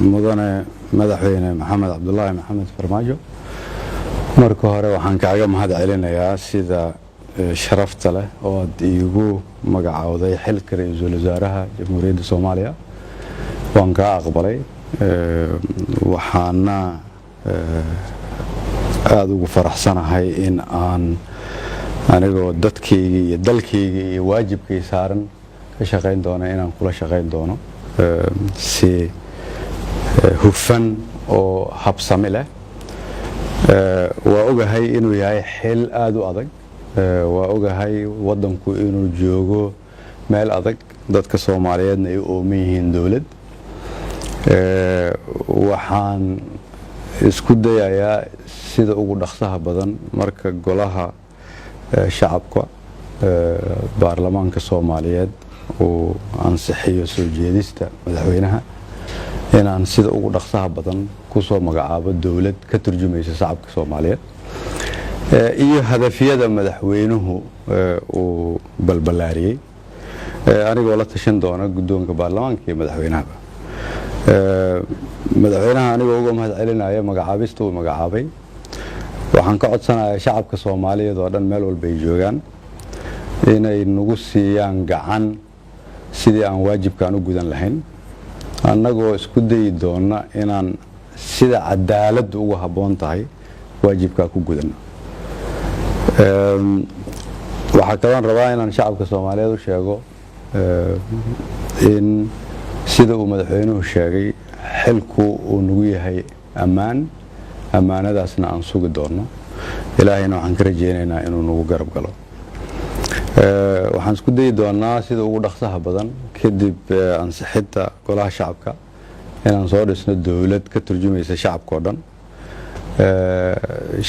mudane madaxweyne maxamed cabdulaahi maxamed farmaajo marka hore waxaan kaaga mahad celinayaa sida sharafta leh oo aad iigu magacawday xilka ra'iisul wasaaraha jamhuuriyadda Soomaaliya waan ka aqbalay waxaana aad ugu faraxsanahay in aan anigoo dadkayga iyo dalkayga iyo waajibkay saaran ka shaqayn doono inaan kula shaqayn doono si hufan oo habsami leh waa ogahay inuu yahay xil aad u adag waa ogahay wadanku inuu joogo meel adag dadka Soomaaliyeedna ay u ooman yihiin dawlad waxaan isku dayayaa sida ugu dhaqsaha badan marka golaha shacabka baarlamaanka Soomaaliyeed oo ansixiyo soo jeedista madaxweynaha inaan sida ugu dhaqsaha badan ku soo magacaabo dawlad ka turjumaysa shacabka Soomaaliyeed iyo hadafyada madaxweynuhu uu balbalaariyay anigoo la tashan doona guddoonka baarlamaanka iyo madaxweynaha anigoo uga mahad celinaya magacaabista uu magacaabay waxaan ka codsanayaa shacabka Soomaaliyeed oo dhan meel walba ay joogaan inay nagu siiyaan gacan sidii aan waajibkaan u gudan lahayn annagoo isku dayi doona inaan sida cadaaladdu ugu habboon tahay waajibkaa ku gudano waxaa kalaan rabaa inaan shacabka Soomaaliyeed u sheego in sida uu madaxweynuhu sheegay xilku uu nagu yahay ammaanadaasna aan sugi doono ilaahayna waxaan ka rajaynaynaa inuu nagu garab galo waxaan isku dayi doonaa sida ugu dhaqsaha badan kadib ansixinta golaha shacabka inaan soo dhisno dawlad ka turjumaysa shacabka oo dhan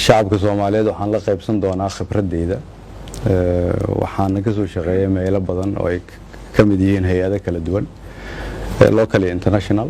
shacabka Soomaaliyeed waxaan la qaybsan doonaa khibradeyda waxaan ka soo shaqeeyay meelo badan oo ay ka mid yihiin hay'ado kala duwan local iyo international